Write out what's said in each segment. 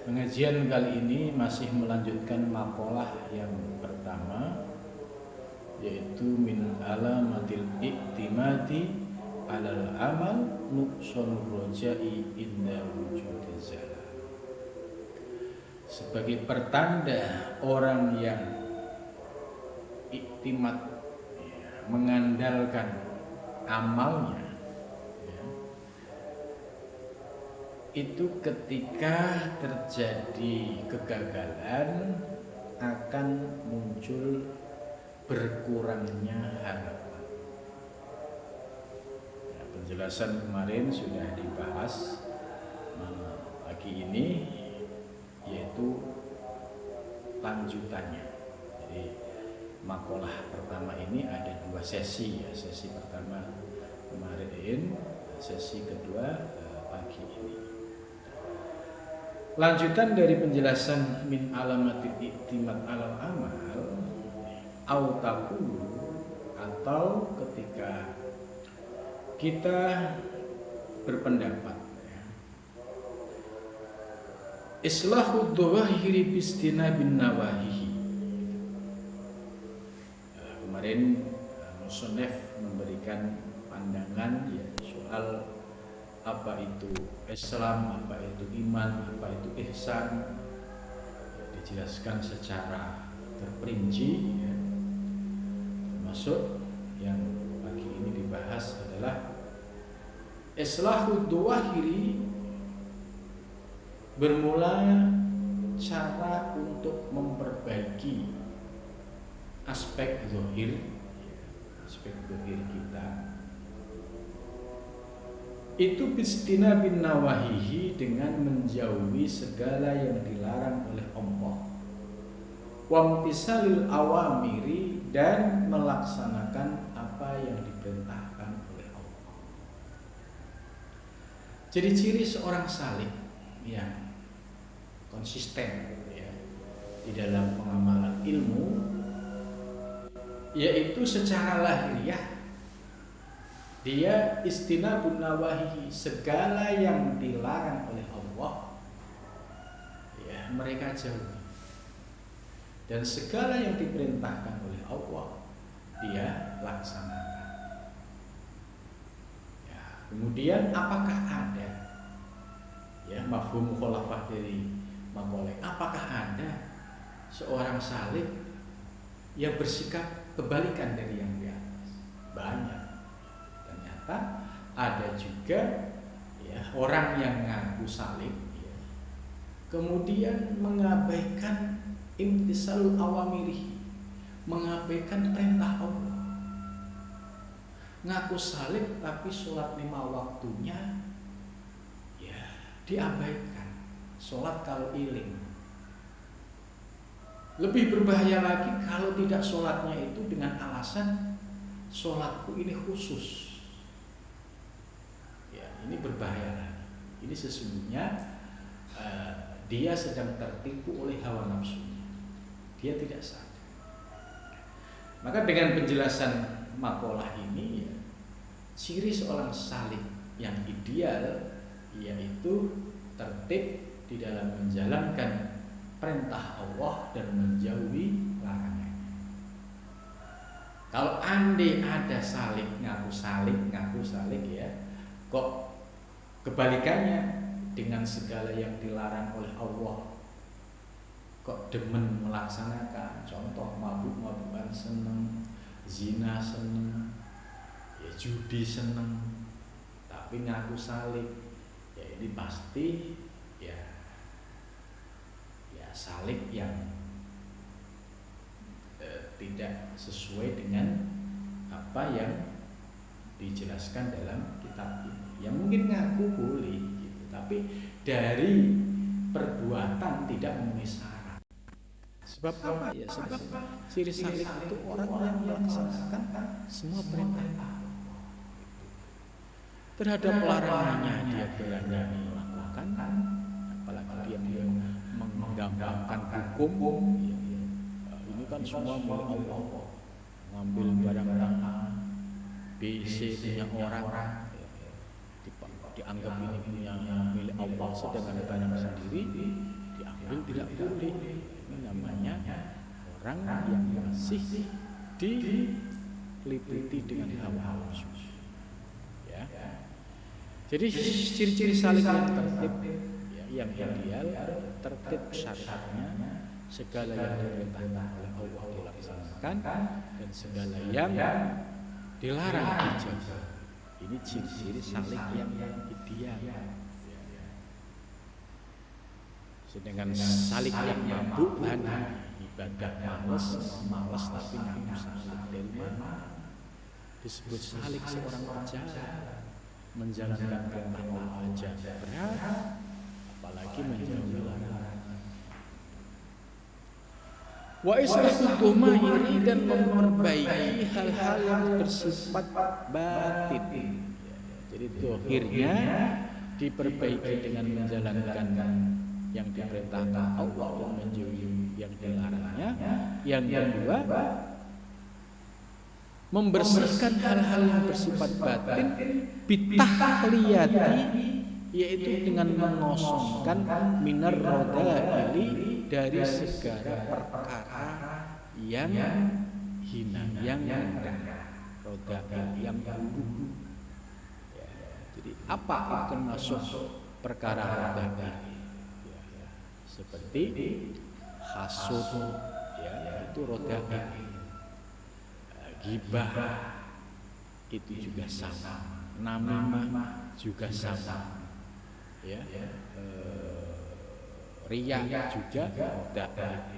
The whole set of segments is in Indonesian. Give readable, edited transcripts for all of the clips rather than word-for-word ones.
Pengajian kali ini masih melanjutkan makalah yang pertama, yaitu min alamatil iktimadi alal amal nuqsanur roja'i inda wujudil zalal. Sebagai pertanda orang yang iktimat, mengandalkan amalnya, itu ketika terjadi kegagalan akan muncul berkurangnya harapan. Penjelasan kemarin sudah dibahas. Pagi ini yaitu lanjutannya. Jadi makalah pertama ini ada dua sesi ya. Sesi pertama kemarin, sesi kedua pagi ini. Lanjutan dari penjelasan min alamatil iktimat alal amal autaku, atau ketika kita berpendapat islahu dhawahiri bistina bin nawahihi. Kemarin Musonef memberikan pandangan ya soal apa itu Islam, apa itu iman, apa itu ihsan, dijelaskan secara terperinci ya. Termasuk yang pagi ini dibahas adalah islahud dhawahiri, bermula cara untuk memperbaiki aspek zahir, aspek zahir kita itu bistina bin nawahihi, dengan menjauhi segala yang dilarang oleh Allah, wamtisalil awamiri, dan melaksanakan apa yang diperintahkan oleh Allah. Jadi ciri seorang salik yang konsisten ya, di dalam pengamalan ilmu, yaitu secara lahiriah dia istinabun nawahihi, segala yang dilarang oleh Allah ya mereka jauhi, dan segala yang diperintahkan oleh Allah dia laksanakan ya. Kemudian apakah ada ya mafhum mukhalafah dari maqalah, apakah ada seorang salik yang bersikap kebalikan dari yang di atas? Banyak. Ada juga ya orang yang ngaku salik ya, kemudian mengabaikan imtisalul awamiri, mengabaikan perintah Allah. Ngaku salik tapi sholat 5 waktunya ya diabaikan. Sholat kalau iling. Lebih berbahaya lagi kalau tidak sholatnya itu dengan alasan sholatku ini khusus. Ini berbahaya lagi. Ini sesungguhnya dia sedang tertipu oleh hawa nafsunya. Dia tidak sadar. Maka dengan penjelasan makalah ini ya, ciri seorang salik yang ideal yaitu tertib di dalam menjalankan perintah Allah dan menjauhi larangannya. Kalau andai ada salik ngaku salik ya, kok kebalikannya dengan segala yang dilarang oleh Allah, kok demen melaksanakan, contoh mabuk-mabukan seneng, zina seneng, ya judi seneng, tapi ngaku salik, ya ini pasti ya salik yang tidak sesuai dengan apa yang dijelaskan dalam kitab ini. Yang mungkin ngaku boleh gitu, tapi dari perbuatan tidak memenuhi syarat. Sebab apa ya? Sebab ciri salik itu orang yang melaksanakan semua perintah terhadap larangannya dia berani melakukan, apalagi dia menggampangkan hukum. Ini kan semua milik Allah, ngambil barang BC punya orang, dianggap ini punya milik Allah, sedangkan barang sendiri tidak boleh. Ini namanya orang yang masih diliputi dengan hawa nafsu. Ya. Jadi ciri-ciri salib yang tertib, ya, yang ideal, tertib syariatnya, segala yang diperintahkan oleh Allah dilaksanakan dan segala yang dilarang dijauhi. Ini ciri-ciri salib yang ideal. Sedangkan salib yang mabuk ibadah malas tapi ngaku salib dari mana? Disebut salib seorang pejalan menjalankan perintah Allah aja berat, apalagi menjauhi larangan. Wa islahul dhumairi, dan memperbaiki hal-hal yang bersifat batin. Jadi dohirnya diperbaiki dengan menjalankan yang diperintahkan Allah dan menjauhi yang dilarangnya. Yang kedua, membersihkan hal-hal yang bersifat batin bitahliyati, yaitu dengan mengosongkan minar rodaili, dari segala perkara yang hina, yang rendah, rodail yang buruk. Ya, jadi apa itu termasuk perkara rodail? Ya, seperti hasud, ya, itu rodail. Ghibah itu juga sama, namimah juga sama, ya, riya juga rodail,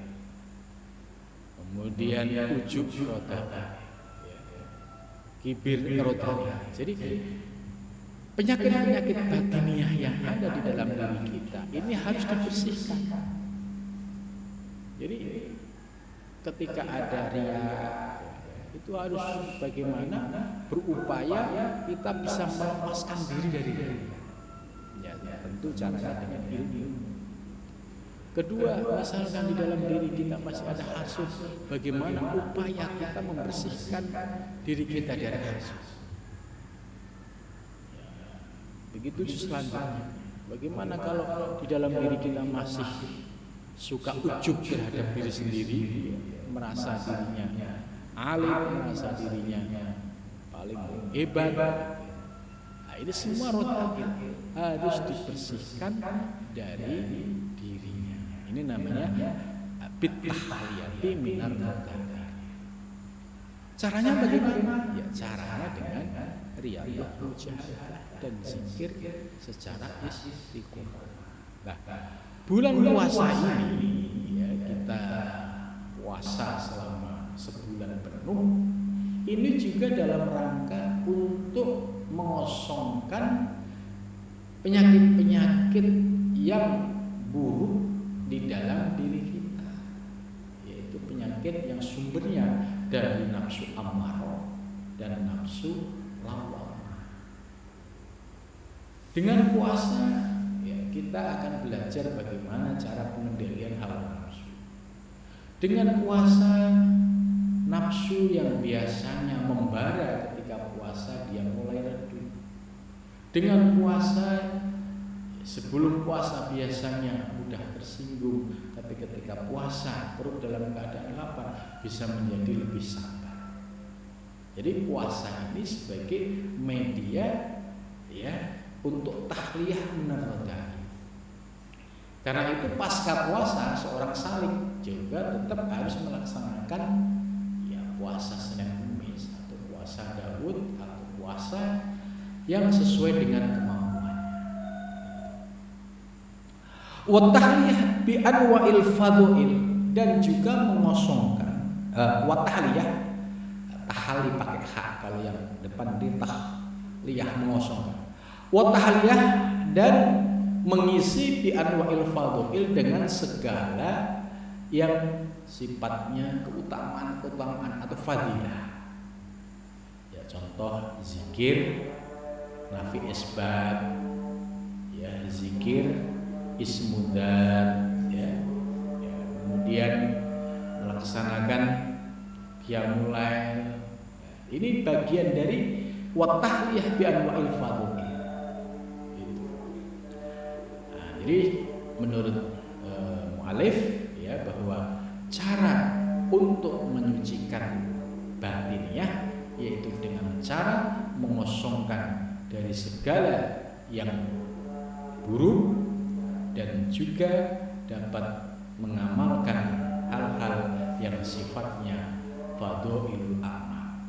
kemudian ujub rodail, kibir rodail. Jadi penyakit-penyakit batiniah yang ada di dalam diri kita ini harus dibersihkan. Jadi ketika ada riya, itu harus bagaimana berupaya kita bisa melepaskan diri dari riya. Ya, tentu caranya dengan ilmu. Kedua, misalkan di dalam diri kita masih ada hasud, bagaimana upaya kita membersihkan diri kita dari hasud. Ya, begitu selanjutnya. Bagaimana kalau di dalam diri kita masih suka ujub terhadap diri sendiri, merasa dirinya alim, merasa dirinya paling hebat. Nah, ini semua rodail harus dibersihkan dari dirinya. Ini namanya bitahliyati minar rodail. Caranya bagaimana? Ya, caranya dengan riyadhah mujahadah dan zikir secara istiqomah. Nah, bulan puasa ini, ya, kita puasa selama sebulan penuh. Ini juga dalam rangka untuk mengosongkan penyakit-penyakit yang buruk di dalam diri kita, yaitu penyakit yang sumbernya dari nafsu ammarah dan nafsu lawwamah. Dengan puasa, ya, kita akan belajar bagaimana cara pengendalian hawa nafsu. Dengan puasa, nafsu yang biasanya membara ketika puasa dia mulai redup. Dengan puasa, sebelum puasa biasanya mudah tersinggung, tapi ketika puasa perut dalam keadaan lapar bisa menjadi lebih sabar. Jadi puasa ini sebagai media, ya, untuk tahliyah minar rodail. Karena itu pasca puasa seorang salik juga tetap harus melaksanakan, ya, puasa Senin Kamis atau puasa Daud atau puasa yang sesuai dengan kemampuannya. Wa tahliyah bi anwa'il fadhil, dan juga mengosongkan wa tahliyah, tahali pakai hak, kalau yang depan di tahliyah mengosongkan. Wa tahliyah, dan mengisi bi anwa'il fadhil dengan segala yang sifatnya keutamaan atau fadilah. Ya, contoh zikir nafi isbat, ya, zikir ismudan, ya, kemudian melaksanakan qiyamul lail. Ini bagian dari wa tahliyah bi anwa'il fadhil. Jadi menurut mu'alif ya, bahwa cara untuk menyucikan batiniah yaitu dengan cara mengosongkan dari segala yang buruk dan juga dapat mengamalkan hal-hal yang sifatnya fadhailul amal.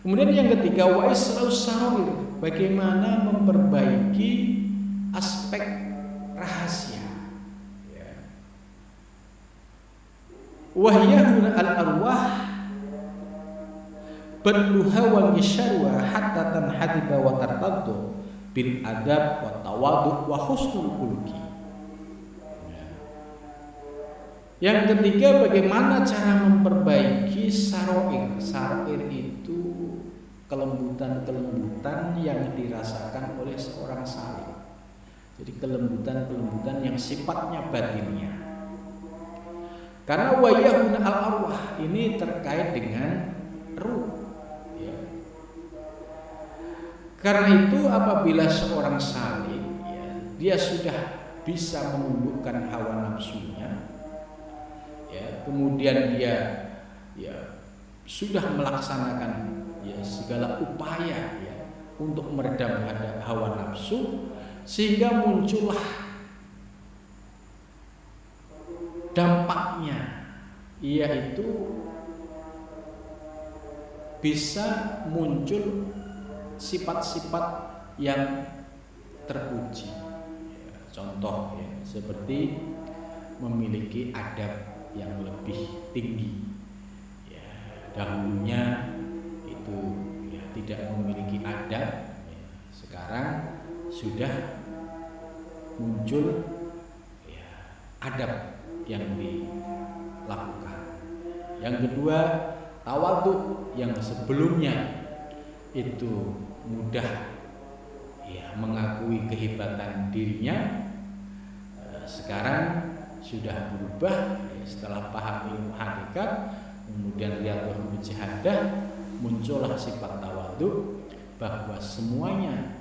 Kemudian yang ketiga, wa islaus sarair, bagaimana memperbaiki aspek rahasia ya. Wahyahuna al-arwah badluha wa ngisharwa hatta tanhadiba wa tartaddu bil adab wa tawadu wa husnul khuluqi. Yang ketiga, bagaimana cara memperbaiki sarair. Sarair itu kelembutan-kelembutan yang dirasakan oleh seorang salik. Jadi kelembutan-kelembutan yang sifatnya batinnya. Karena wayahuna al-arwah ini terkait dengan ruh ya. Karena itu apabila seorang salik ya, dia sudah bisa menundukkan hawa nafsunya ya, kemudian dia ya sudah melaksanakan ya segala upaya ya untuk meredam hawa nafsu, sehingga muncullah dampaknya, yaitu bisa muncul sifat-sifat yang terpuji ya, contoh ya, seperti memiliki adab yang lebih tinggi ya, dahulunya itu ya tidak memiliki adab ya, sekarang sudah muncul ya, adab yang dilakukan. Yang kedua, tawadhu, yang sebelumnya itu mudah ya mengakui kehebatan dirinya, sekarang sudah berubah ya, setelah paham ilmu hakikat, kemudian riyadhah mujahadah, muncullah sifat tawadhu, bahwa semuanya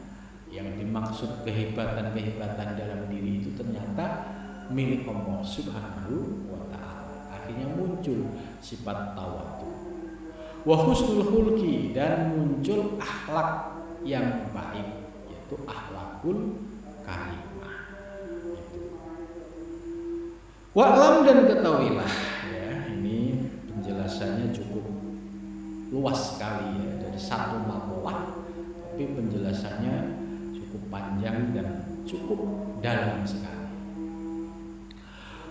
yang dimaksud kehebatan-kehebatan dalam diri itu ternyata milik Allah Subhanahu wa ta'ala. Akhirnya muncul sifat tawadhu. Wa husnul khulqi, dan muncul akhlak yang baik, yaitu akhlakul karimah. Wa'lam, dan ketahuilah ya, ini penjelasannya cukup luas sekali ya, dari satu maqalah, tapi penjelasannya cukup panjang dan cukup dalam sekali.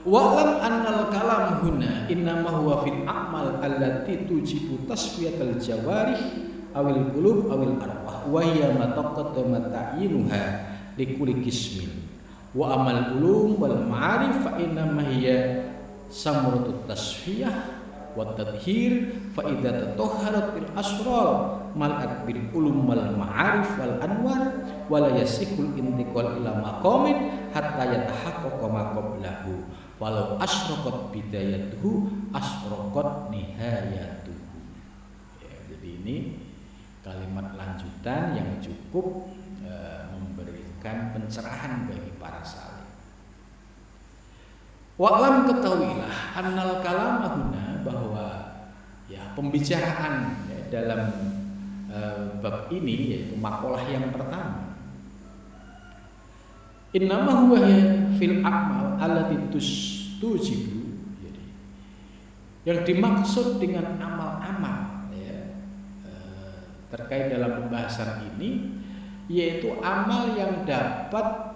Wa'lam annal kalam huna innama huwa fil a'mal allati tujibu tasfiyatal jawarih awil qulub awil arwah wa hiya ma taqaddama ta'yinuha likulli qismin wa amal ulum wal ma'arif fa innama hiya samratut tasfiyah wa tadhhir fa idza tatahharat bil asrar mal'at bil ulum wal ma'arif wal anwar wa la yasihul intiqal ila maqamin hatta yatahaqqaqa ma qablahu walau asraqat bidayatuhu asraqat nihayatuhu ya. Jadi ini kalimat lanjutan yang cukup memberikan pencerahan bagi para salih. Wa'lam, ketahuilah annal kalamahuna, bahwa ya pembicaraan ya, dalam bab ini, yaitu maqalah yang pertama, innama huwa fil a'mal allati tujibu. Jadi yang dimaksud dengan amal-amal ya, terkait dalam pembahasan ini, yaitu amal yang dapat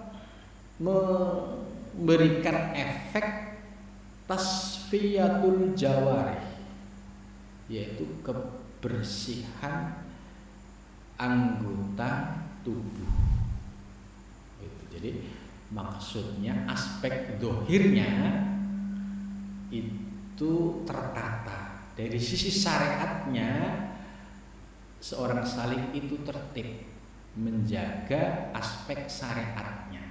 memberikan efek tasfiyatul jawarih, yaitu kebersihan anggota tubuh. Jadi maksudnya aspek dohirnya itu tertata. Dari sisi syariatnya, seorang salik itu tertib menjaga aspek syariatnya.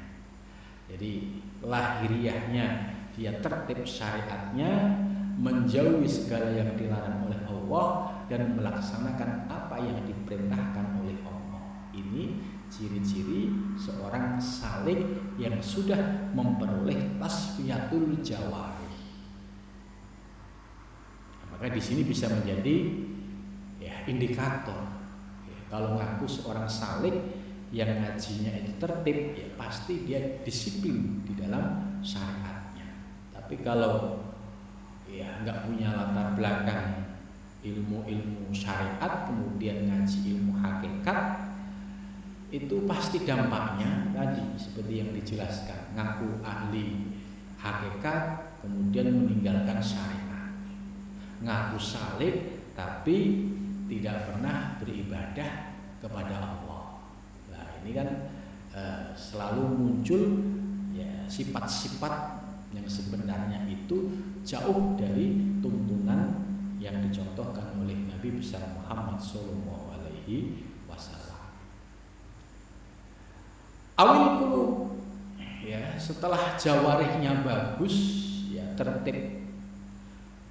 Jadi lahiriahnya dia tertib syariatnya, menjauhi segala yang dilarang oleh Allah dan melaksanakan apa yang diperintahkan oleh Allah. Ini ciri-ciri seorang salik salik yang sudah memperoleh tasfiyatul jawarih. Maka di sini bisa menjadi ya indikator. Ya, kalau ngaku seorang salik yang ngajinya itu tertib, ya pasti dia disiplin di dalam syariatnya. Tapi kalau ya nggak punya latar belakang ilmu-ilmu syariat, kemudian ngaji ilmu hakikat, itu pasti dampaknya tadi seperti yang dijelaskan, ngaku ahli hakikat kemudian meninggalkan syariat, ngaku salik tapi tidak pernah beribadah kepada Allah. Nah ini kan selalu muncul ya sifat-sifat yang sebenarnya itu jauh dari tuntunan yang dicontohkan oleh Nabi besar Muhammad Sallallahu Alaihi Wasallam. Awil qulub, ya setelah jawarihnya bagus, ya tertib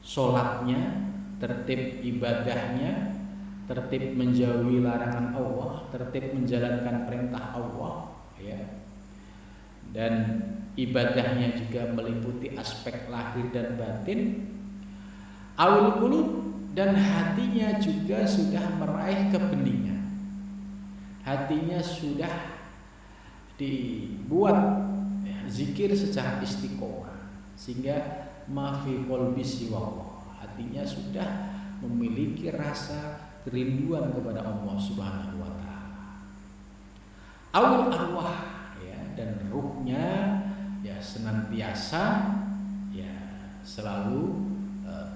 sholatnya, tertib ibadahnya, tertib menjauhi larangan Allah, tertib menjalankan perintah Allah, ya. Dan ibadahnya juga meliputi aspek lahir dan batin. Awil qulub, dan hatinya juga sudah meraih kebeningan. Hatinya sudah dibuat ya, zikir secara istiqomah sehingga ma fi qalbi siwallah. Hatinya sudah memiliki rasa kerinduan kepada Allah Subhanahu wa taala. Awil arwah, ya, dan ruhnya ya senantiasa ya selalu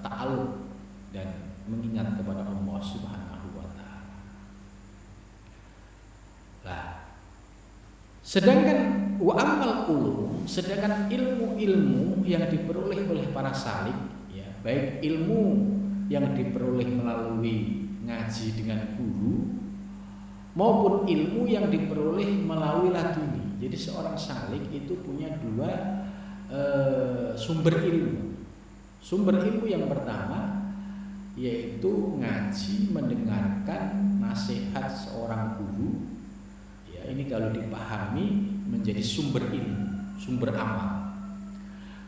ta'alluq dan mengingat kepada Allah Subhanahu wa taala. Lah, sedangkan wa amal ulum, sedangkan ilmu-ilmu yang diperoleh oleh para salik, ya, baik ilmu yang diperoleh melalui ngaji dengan guru maupun ilmu yang diperoleh melalui laduni. Jadi seorang salik itu punya dua sumber ilmu. Sumber ilmu yang pertama yaitu ngaji, mendengarkan nasihat seorang guru. Ya, ini kalau dipahami menjadi sumber ilmu, sumber amal.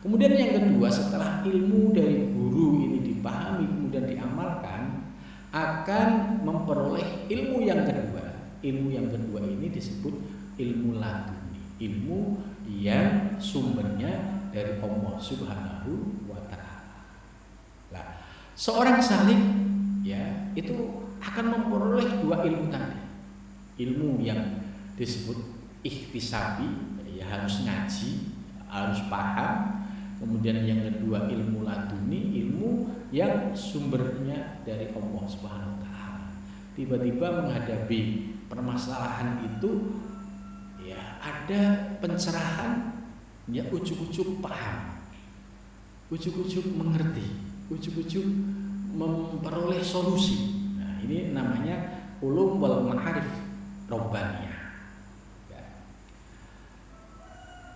Kemudian yang kedua, setelah ilmu dari guru ini dipahami kemudian diamalkan, akan memperoleh ilmu yang kedua. Ilmu yang kedua ini disebut ilmu laduni, ilmu yang sumbernya dari Allah Subhanahu wa taala. Lah, seorang salik ya itu akan memperoleh dua ilmu tadi. Ilmu yang disebut ikhtisabi, ya harus ngaji, harus paham. Kemudian yang kedua ilmu laduni, ilmu yang sumbernya dari Allah Subhanahu wa taala. Tiba-tiba menghadapi permasalahan itu ya ada pencerahan, ya ujuk-ujuk paham, ujuk-ujuk mengerti, ujuk-ujuk memperoleh solusi. Nah, ini namanya ulum wal ma'arif robbaniyah. Ya.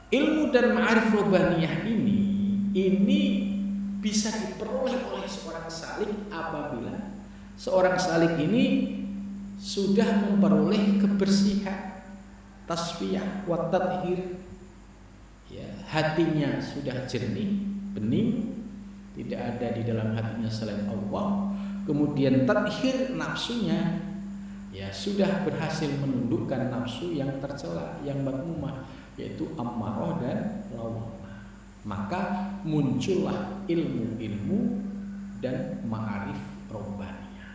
Ilmu dan ma'arif robbaniyah ini bisa diperoleh oleh seorang salik apabila seorang salik ini sudah memperoleh kebersihan, tasfiyah wa tathhir. Ya, hatinya sudah jernih, bening, tidak ada di dalam hatinya selain Allah. Kemudian tathhir nafsunya, ya sudah berhasil menundukkan nafsu yang tercela, yang madmumah, yaitu ammarah dan lawamah. Maka muncullah ilmu-ilmu dan ma'arif robbaniyah.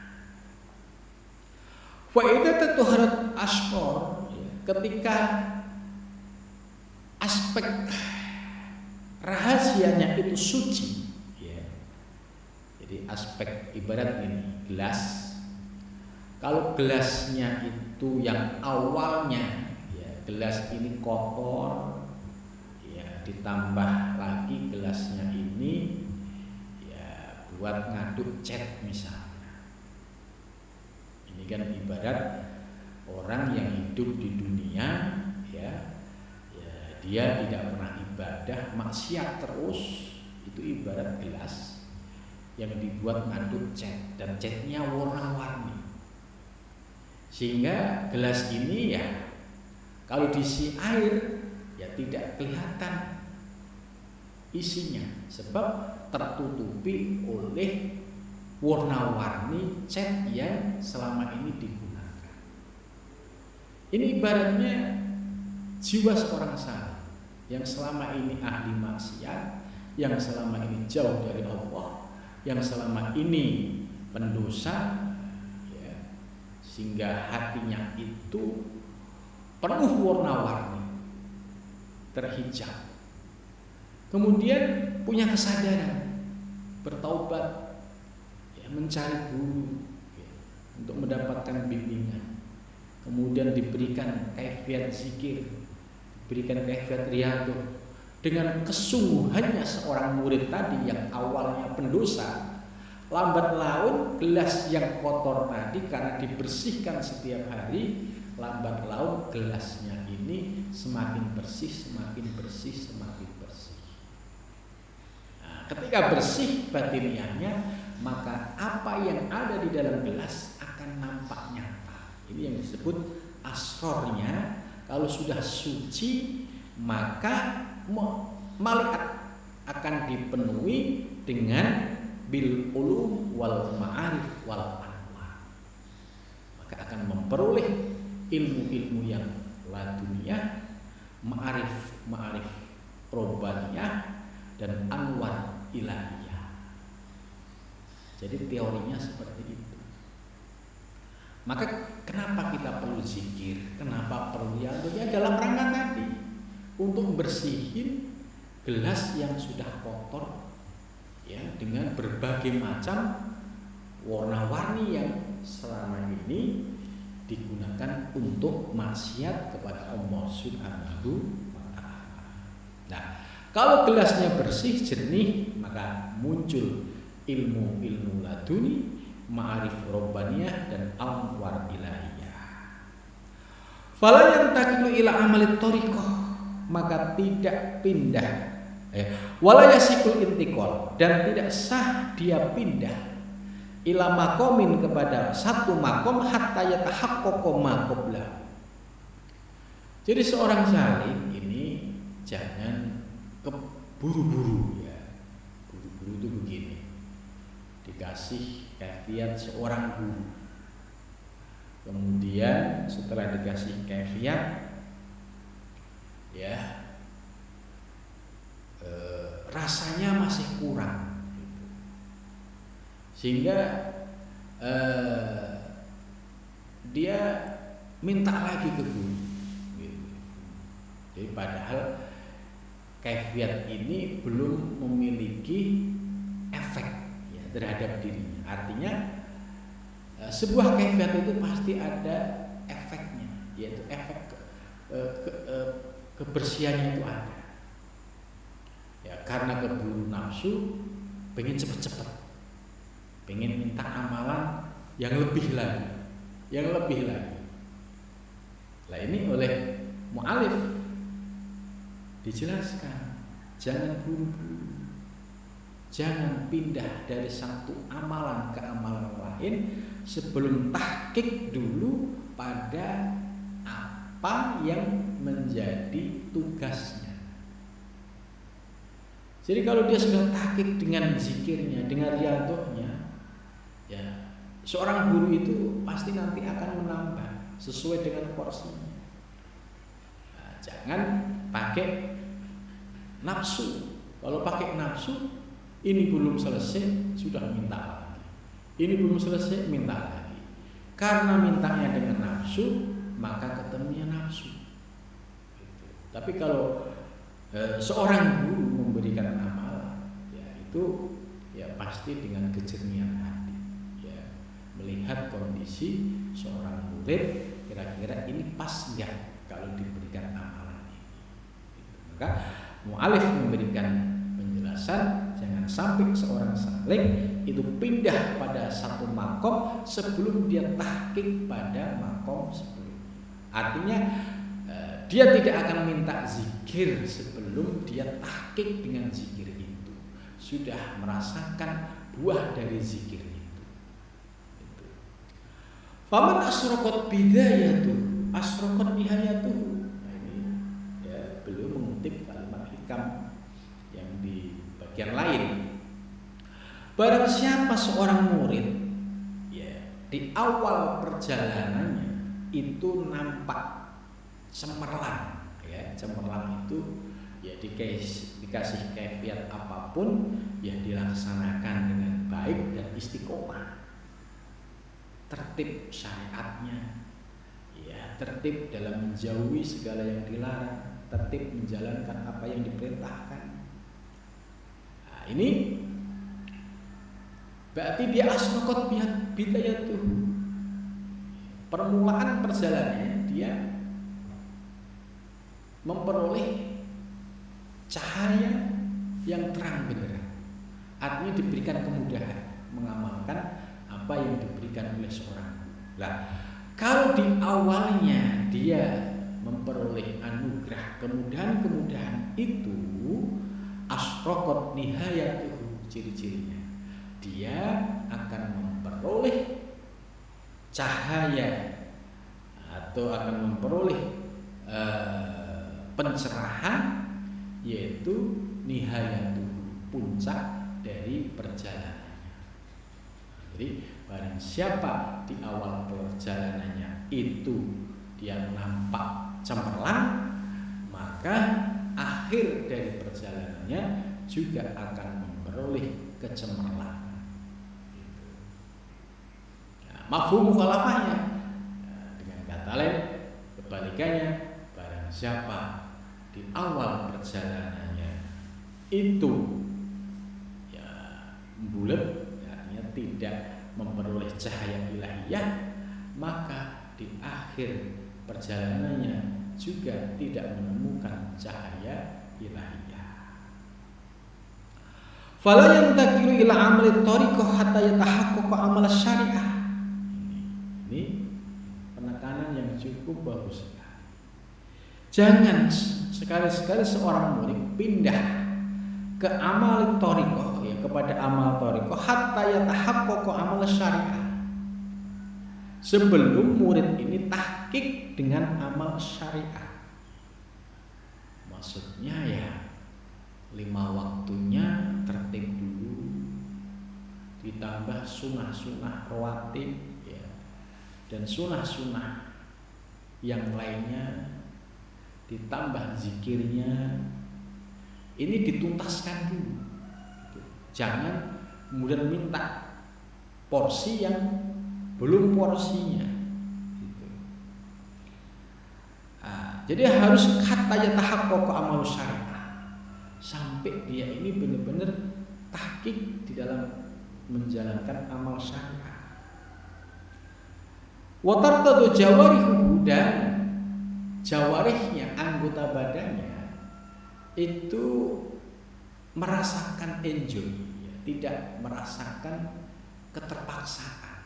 Wa idza tatuharat ashqar, ketika aspek rahasianya itu suci, ya. Jadi aspek ibarat ini gelas. Kalau gelasnya itu yang awalnya ya, gelas ini kotor, ya ditambah lagi gelasnya ini ya buat ngaduk cat misalnya. Ini kan ibarat orang yang hidup di dunia ya dia tidak pernah ibadah, maksiat terus, itu ibarat gelas yang dibuat ngaduk cat dan catnya warna-warni. Sehingga gelas ini ya kalau diisi air ya tidak kelihatan isinya sebab tertutupi oleh warna-warni cat yang selama ini digunakan. Ini ibaratnya jiwa seorang saleh yang selama ini ahli maksiat, yang selama ini jauh dari Allah, yang selama ini pendosa, ya, sehingga hatinya itu penuh warna-warni, terhijab. Kemudian punya kesadaran, bertaubat, ya, mencari guru, ya, untuk mendapatkan bimbingan. Kemudian diberikan kaifiat zikir, diberikan kaifiat riyadhah. Dengan kesungguhannya seorang murid tadi yang awalnya pendosa, lambat laun gelas yang kotor tadi karena dibersihkan setiap hari, lambat laun gelasnya ini semakin bersih, semakin bersih, semakin bersih. Ketika bersih batiniahnya, maka apa yang ada di dalam gelas akan nampak nyata. Ini yang disebut asrornya. Kalau sudah suci, maka malaikat akan dipenuhi dengan bil ulum wal ma'arif wal anwar. Maka akan memperoleh ilmu-ilmu yang laduniyah, ma'arif robbaniyah, dan anwar ilahiyah. Jadi teorinya seperti itu. Maka kenapa kita perlu zikir? Kenapa perlu riyadhah? Ya dalam rangka tadi untuk bersihin gelas yang sudah kotor, ya, dengan berbagai macam warna-warni yang selama ini digunakan untuk maksiat kepada Allah Subhanahu wa ta'ala. Nah, kalau gelasnya bersih, jernih, maka muncul ilmu-ilmu laduni, ma'arif robbaniyah, dan anwar ilahiyah. Fala yantaqilu ila amalit thariqah, maka tidak pindah, wala yasikul intiqal, dan tidak sah dia pindah ila makomin, kepada satu makom, hatta yatahaqqaqa ma qabla. Jadi seorang saleh ini jangan buru-buru, ya. Buru-buru itu begini, dikasih kaifiat seorang guru, kemudian setelah dikasih kaifiat, ya, rasanya masih kurang, sehingga dia minta lagi ke guru, gitu. Jadi padahal kaifiat ini belum memiliki efek, ya, terhadap dirinya. Artinya sebuah kaifiat itu pasti ada efeknya, yaitu efek kebersihannya itu ada. Ya, karena keburu nafsu, pengen cepet-cepet, pengen minta amalan yang lebih lagi, yang lebih lagi. Lah ini oleh mu'alif dijelaskan, jangan buru-buru, jangan pindah dari satu amalan ke amalan lain sebelum tahqiq dulu pada apa yang menjadi tugasnya. Jadi kalau dia sudah tahqiq dengan zikirnya, dengan riyadhahnya, ya, seorang guru itu pasti nanti akan menambah sesuai dengan porsinya. Nah, jangan pakai nafsu. Kalau pakai nafsu, ini belum selesai sudah minta lagi, ini belum selesai minta lagi. Karena mintanya dengan nafsu, maka ketemunya nafsu, gitu. Tapi kalau seorang guru memberikan amalan, ya itu ya pasti dengan kejernihan hati, ya, melihat kondisi seorang murid, kira-kira ini pas enggak kalau diberikan amalan ini, gitu. Maka mu'alif memberikan penjelasan, jangan sampai seorang saleh itu pindah pada satu makom sebelum dia tahqiq pada makom sebelumnya. Artinya dia tidak akan minta zikir sebelum dia tahqiq dengan zikir itu, sudah merasakan buah dari zikir itu. Faman asraqat bidayatu asraqat nihayatu. Nah, ini ya belum hikam yang di bagian lain. Barang siapa seorang murid ya di awal perjalanannya itu nampak cemerlang, ya cemerlang itu ya dikasih kefiat apapun ya dilaksanakan dengan baik dan istiqomah, tertib syariatnya, ya tertib dalam menjauhi segala yang dilarang, tertib menjalankan apa yang diperintahkan. Nah, ini berarti dia asraqat bidayatuh. Permulaan perjalanannya dia memperoleh cahaya yang terang benderang. Artinya diberikan kemudahan mengamalkan apa yang diberikan oleh seorang guru. Nah, kalau di awalnya dia memperoleh anugerah kemudahan-kemudahan itu, asraqat nihayatuh, ciri-cirinya dia akan memperoleh cahaya atau akan memperoleh pencerahan, yaitu nihayatuh, puncak dari perjalanannya. Jadi barang siapa di awal perjalanannya itu dia nampak cemerlang, maka akhir dari perjalanannya juga akan memperoleh kecemerlangan. Mafhum mukhalafahnya dengan kata lain kebalikannya, barang siapa di awal perjalanannya itu ya bulat, artinya tidak memperoleh cahaya ilahiyah, maka di akhir perjalanannya juga tidak menemukan cahaya ilahiyah. Fala yantaqilu ila amali thariqah hatta yatahaqqaqa amal syariah. Ini penekanan yang cukup bagus sekali. Jangan sekali-sekali seorang murid pindah ke amal thariqah, ya kepada amal thariqah hatta yatahaqqaqa amal syariah, sebelum murid ini tahqiq dengan amal syariah. Maksudnya ya 5 waktunya tertib dulu, ditambah sunnah-sunnah rawatib ya, dan sunnah-sunnah yang lainnya, ditambah zikirnya, ini dituntaskan dulu. Jangan kemudian minta porsi yang belum porsinya. Jadi harus hatta yatahaqqaqa amal syariah, sampai dia ini benar-benar tahqiq di dalam menjalankan amal syariah. Wa tartadu jawarihu, dan jawarihnya, anggota badannya itu merasakan enjoy, ya, tidak merasakan keterpaksaan,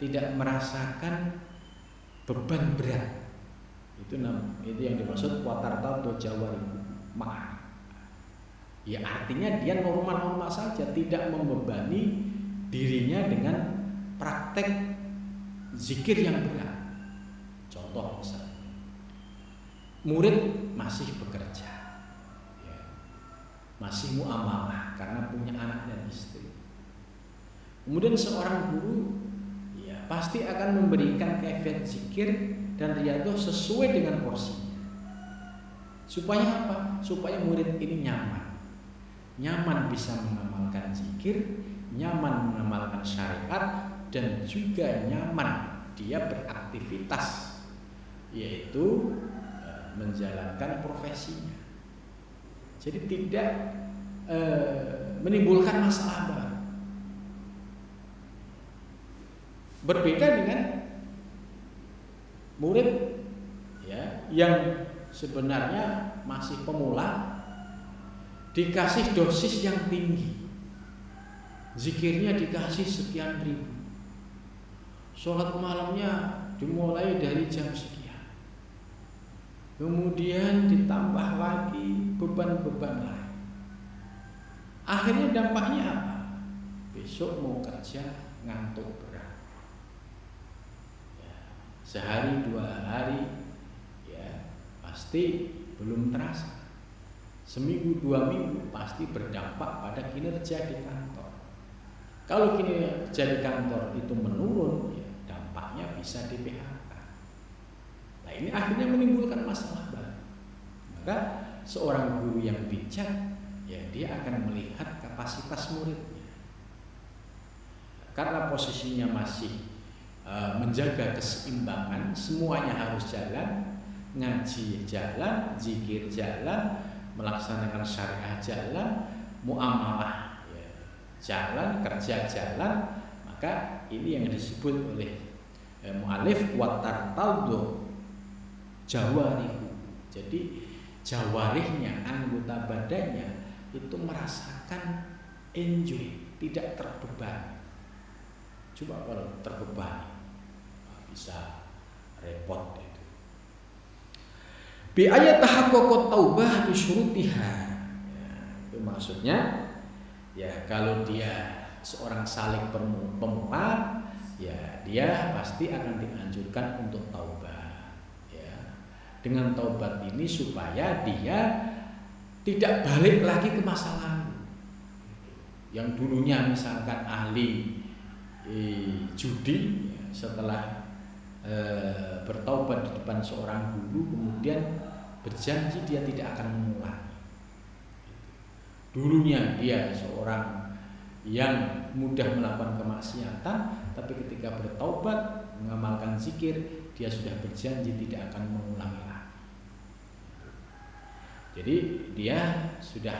tidak merasakan beban berat. Itu yang dimaksud wa tartadu jawarihu ma'ah. Ya artinya dia normal-normal saja, tidak membebani dirinya dengan praktek zikir yang berat. Contoh misalnya, murid masih bekerja, ya, masih muamalah karena punya anak dan istri. Kemudian seorang guru ya pasti akan memberikan kefiat zikir dan riyadhah sesuai dengan porsinya. Supaya apa? Supaya murid ini nyaman bisa mengamalkan zikir, nyaman mengamalkan syariat, dan juga nyaman dia beraktivitas, yaitu menjalankan profesinya. Jadi tidak menimbulkan masalah baru. Berbeda dengan murid ya yang sebenarnya masih pemula, dikasih dosis yang tinggi, zikirnya dikasih sekian ribu, sholat malamnya dimulai dari jam sekian, kemudian ditambah lagi beban-beban lain. Akhirnya dampaknya apa? Besok mau kerja ngantuk berat, ya, sehari 2 hari ya pasti belum terasa. seminggu 2 minggu pasti berdampak pada kinerja di kantor. Kalau kinerja di kantor itu menurun, ya dampaknya bisa di PHK. Nah ini akhirnya menimbulkan masalah baru. Maka seorang guru yang bijak, ya dia akan melihat kapasitas muridnya. Karena posisinya masih menjaga keseimbangan, semuanya harus jalan, ngaji jalan, zikir jalan, melaksanakan syariah jalan, muamalah ya, jalan, kerja jalan, maka ini yang disebut oleh mu'alif watartaldo jawarihu. Jadi jawarihnya, anggota badannya itu merasakan enjoy, tidak terbebani. Coba kalau terbebani bisa repot itu. Bi ayat tahaqqaqat taubah bi syurutiha. Ya, itu maksudnya ya kalau dia seorang salik pemula, ya dia pasti akan dianjurkan untuk taubat. Ya. Dengan taubat ini supaya dia tidak balik lagi ke masa lalu. Yang dulunya misalkan ahli judi, ya, setelah bertaubat di depan seorang guru, kemudian berjanji dia tidak akan mengulangi. Dulunya dia seorang yang mudah melakukan kemaksiatan, tapi ketika bertaubat mengamalkan zikir, dia sudah berjanji tidak akan mengulangi lagi. Jadi dia sudah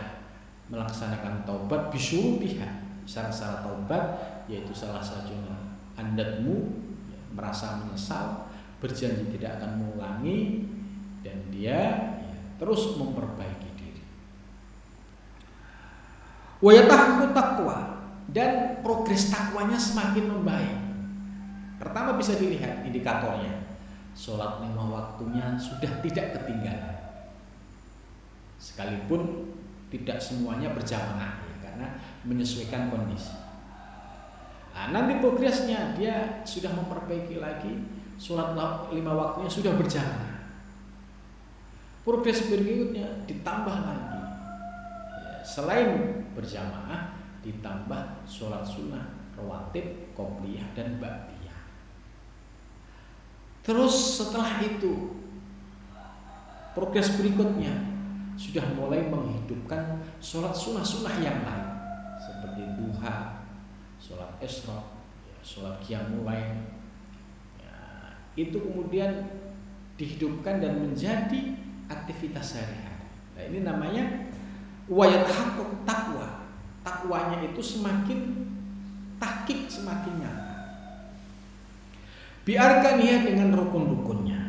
melaksanakan taubat bisyurutiha. Syarat-syarat taubat yaitu salah satunya andatmu, merasa menyesal, berjanji tidak akan mengulangi, dan dia terus memperbaiki diri. Wa yatahaqu taqwa, dan progres takwanya semakin membaik. Pertama bisa dilihat indikatornya, sholat 5 waktunya sudah tidak ketinggalan, sekalipun tidak semuanya berjamaah ya, karena menyesuaikan kondisi. Nah, nanti progresnya dia sudah memperbaiki lagi, sholat 5 waktunya sudah berjamaah. Progres berikutnya ditambah lagi, ya, selain berjamaah ditambah sholat sunnah, rawatib, qobliyah dan ba'diyah. Terus setelah itu progres berikutnya sudah mulai menghidupkan sholat sunnah-sunnah yang lain seperti duha, sholat isra, ya, sholat qiyamul lail, ya, itu kemudian dihidupkan dan menjadi aktivitas sehari-hari. Nah, ini namanya wa yatahaqqaqu taqwa. Takwanya itu semakin tahqiq, semakin nyata. Biarkannya dengan rukun-rukunnya.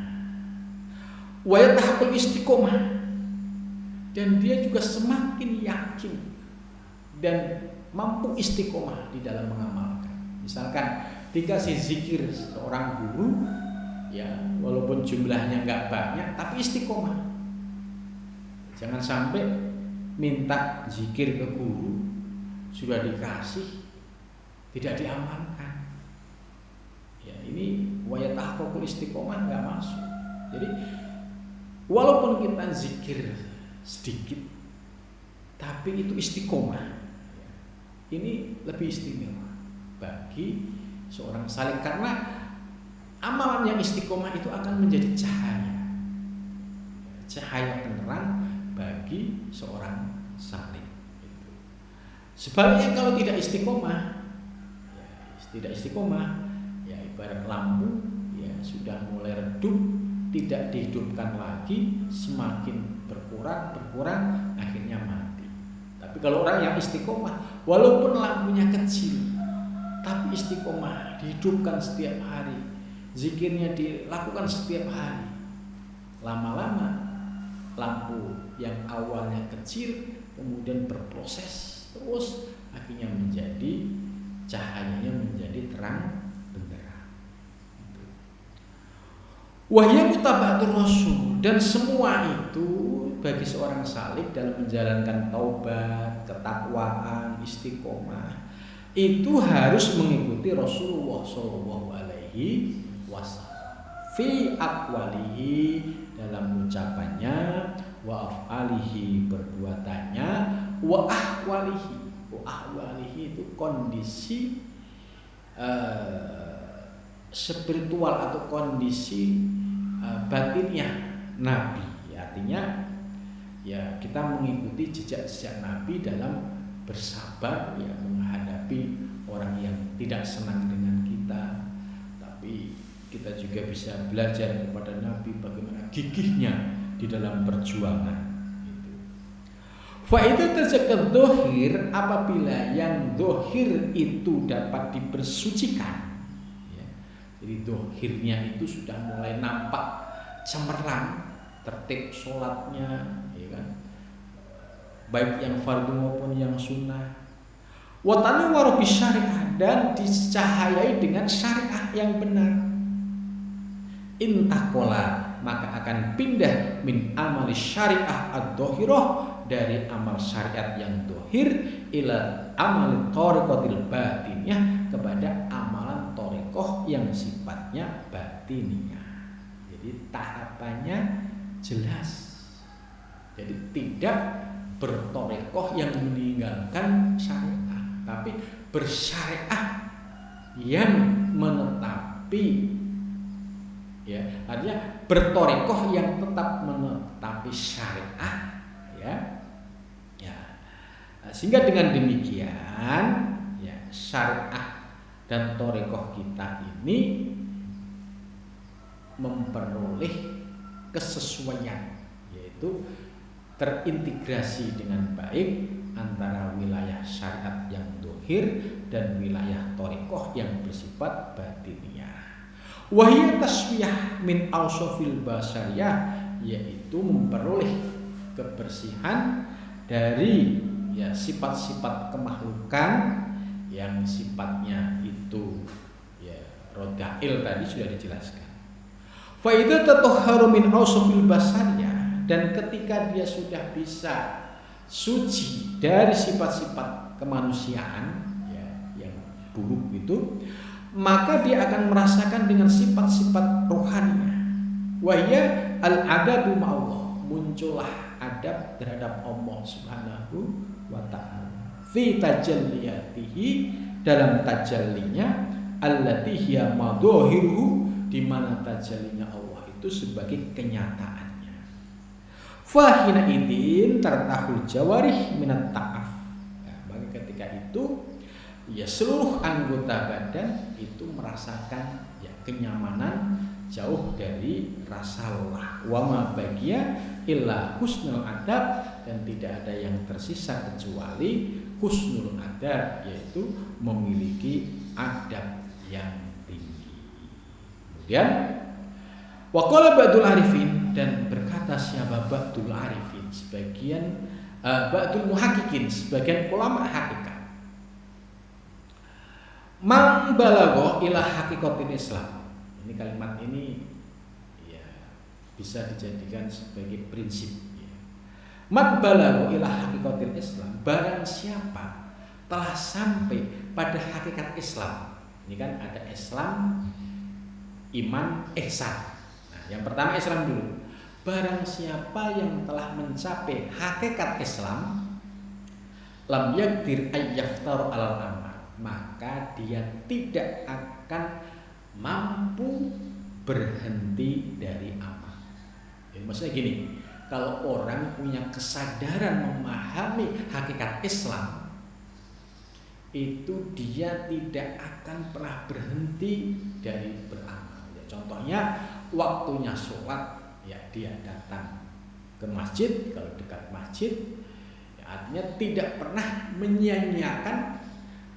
Wa yatahaqqaqul istiqomah, dan dia juga semakin yakin dan mampu istiqomah di dalam mengamalkan. Misalkan dikasih zikir seorang guru, ya walaupun jumlahnya nggak banyak, tapi istiqomah. Jangan sampai minta zikir ke guru, sudah dikasih tidak diamalkan. Ya ini wa yatahaqqaqul istiqomah nggak masuk. Jadi walaupun kita zikir sedikit, tapi itu istiqomah, ini lebih istimewa bagi seorang salik, karena amalan yang istiqomah itu akan menjadi cahaya penerang bagi seorang salik. Sebaliknya kalau tidak istiqomah, ya ibarat lampu, ya sudah mulai redup, tidak dihidupkan lagi, semakin berkurang, akhirnya mati. Tapi kalau orang yang istiqomah, walaupun lampunya kecil, tapi istiqomah, dihidupkan setiap hari, zikirnya dilakukan setiap hari, lama-lama lampu yang awalnya kecil kemudian berproses terus, akhirnya menjadi cahayanya menjadi terang benderang. Wahya mutaba'atur rasul, dan semua itu bagi seorang salik dalam menjalankan taubat, ketakwaan, istiqomah itu harus mengikuti Rasulullah Shallallahu Alaihi Wasallam fi aqwalihi, dalam ucapannya, wa af'alihi perbuatannya, wa ahwalihi. Wa ahwalihi itu kondisi spiritual atau kondisi batinnya Nabi. Artinya ya kita mengikuti jejak-jejak Nabi dalam bersabar ya menghadapi orang yang tidak senang dengan kita, tapi kita juga bisa belajar kepada Nabi bagaimana gigihnya di dalam perjuangan itu. Fa itu tercekat dohir apabila yang dohir itu dapat dipersucikan ya. Jadi dohirnya itu sudah mulai nampak cemerlang, tertib sholatnya ya kan, baik yang fardu maupun yang sunnah. Watani warobi syariah dan dicahayai dengan syariah yang benar. Intakola maka akan pindah min amali syariah ad-dohiroh dari amal syariat yang dohir ila amal thoriqatil batiniyah kepada amalan thoriqoh yang sifatnya batiniyah. Jadi tahapannya jelas. Jadi tidak berthoriqoh yang meninggalkan syariah, tapi bersyariah yang menetapi ya, artinya berthoriqoh yang tetap menetapi syariah ya. Ya. Sehingga dengan demikian ya syariah dan thoriqoh kita ini memperoleh kesesuaian, yaitu terintegrasi dengan baik antara wilayah syariat yang dohir dan wilayah thoriqoh yang bersifat batiniyah. Wahia taswiyah min ausofil basariyah, yaitu memperoleh kebersihan dari ya sifat-sifat kemakhlukan yang sifatnya itu ya rodail tadi sudah dijelaskan. Fa idza tatahharu min ausofil basariyah, dan ketika dia sudah bisa suci dari sifat-sifat kemanusiaan ya, yang buruk itu, maka dia akan merasakan dengan sifat-sifat rohaninya. Wahya al-adabu ma'allah, muncullah adab terhadap Allah Subhanahu wa ta'ala fi tajalliyatihi, dalam tajallinya, allati hiya madhahiruhu, di mana tajallinya Allah itu sebagai kenyataannya. Fahina idin tartahul jawarih minat ta'af. Nah, maka ketika itu ya seluruh anggota badan itu merasakan ya kenyamanan jauh dari rasa lelah. Wa ma bagiya illa husnul adab, dan tidak ada yang tersisa kecuali husnul adab, yaitu memiliki adab yang tinggi. Kemudian waqala ba'dul arifin, dan berkata siapa ba'dul arifin, sebagian ba'dul muhaqqiqin, sebagian ulama hakikat, man balagha ila haqiqatil Islam. Ini kalimat ini ya bisa dijadikan sebagai prinsip ya. Man balagha ila haqiqatil Islam, barang siapa telah sampai pada hakikat Islam. Ini kan ada Islam, iman, ihsan. Nah, yang pertama Islam dulu. Barang siapa yang telah mencapai hakikat Islam, lam yaqdir ayyaftar alal amal, maka dia tidak akan mampu berhenti dari amal. Jadi maksudnya gini, kalau orang punya kesadaran memahami hakikat Islam, itu dia tidak akan pernah berhenti dari beramal. Ya, contohnya waktunya sholat, ya dia datang ke masjid, kalau dekat masjid, ya artinya tidak pernah menyia-nyiakan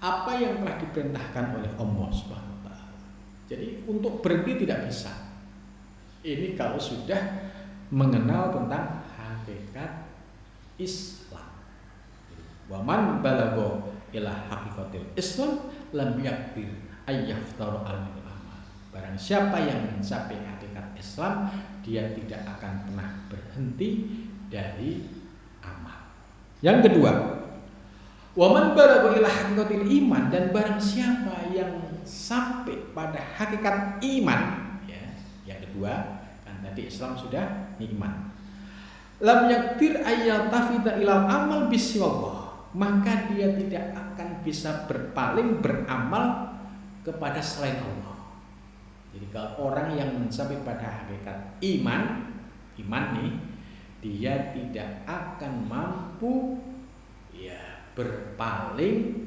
apa yang telah diperintahkan oleh Allah Subhanahu wa ta'ala. Jadi untuk berhenti tidak bisa. Ini kalau sudah mengenal tentang hakikat Islam. Wa man balagha ila haqiqatil Islam lam yaqdir ayyaftaru al-amal. Barang siapa yang mencapai hakikat Islam, dia tidak akan pernah berhenti dari amal. Yang kedua, wa man balagha ila haqiqatil iman, dan barang siapa yang sampai pada hakikat iman ya. Yang kedua, kan tadi Islam sudah iman. lam yaktir ayyal tafita ilal amal biswallah, maka dia tidak akan bisa berpaling beramal kepada selain Allah. Jadi kalau orang yang mencapai pada hakikat iman nih, dia tidak akan mampu ya berpaling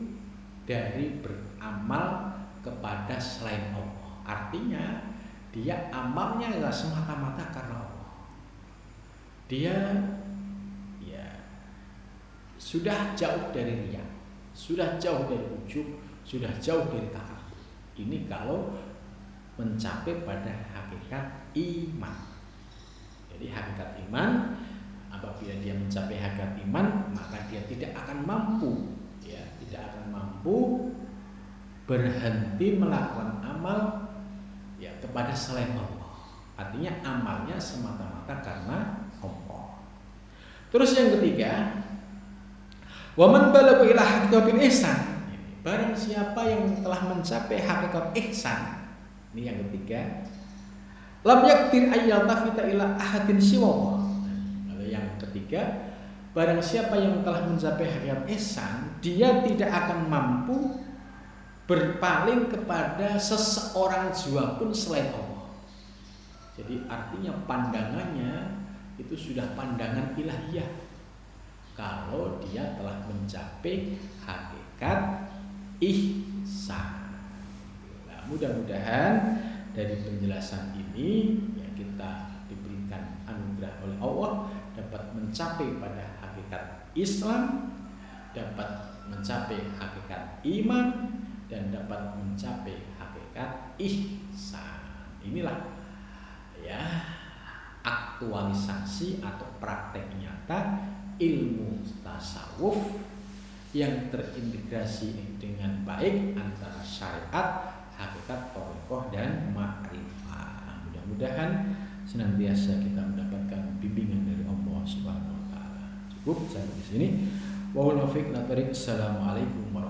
dari beramal kepada selain Allah. Artinya dia amalnya adalah semata-mata karena Allah. Dia ya sudah jauh dari riya, sudah jauh dari ujub, sudah jauh dari takabur. Ini kalau mencapai pada hakikat iman. Jadi hakikat iman, apabila dia mencapai hakikat iman, maka dia tidak akan mampu, ya, tidak akan mampu berhenti melakukan amal ya kepada selain Allah. Artinya amalnya semata-mata karena Allah. Terus yang ketiga, waman balagha ila haqiqatil ihsan. Barang siapa yang telah mencapai hakikat ihsan, ini yang ketiga, lam yaktir ayyal tafita ila ahadin siwa. Lalu yang ketiga, barang siapa yang telah mencapai hakikat ihsan, dia tidak akan mampu berpaling kepada seseorang jua pun selain Allah. Jadi artinya pandangannya itu sudah pandangan ilahiyah kalau dia telah mencapai hakikat ihsan. Nah, mudah-mudahan dari penjelasan ini ya kita diberikan anugerah oleh Allah dapat mencapai pada hakikat Islam, dapat mencapai hakikat iman, dan dapat mencapai hakikat ihsan. Inilah ya aktualisasi atau praktek nyata ilmu tasawuf yang terintegrasi dengan baik antara syariat, hakikat, thariqah, dan ma'rifah. Mudah-mudahan senantiasa kita mendapatkan bimbingan dari Allah Subhanahu wa taala. Cukup sampai di sini. Wa huwal muwaffiq. Assalamualaikum warahmatullahi wabarakatuh.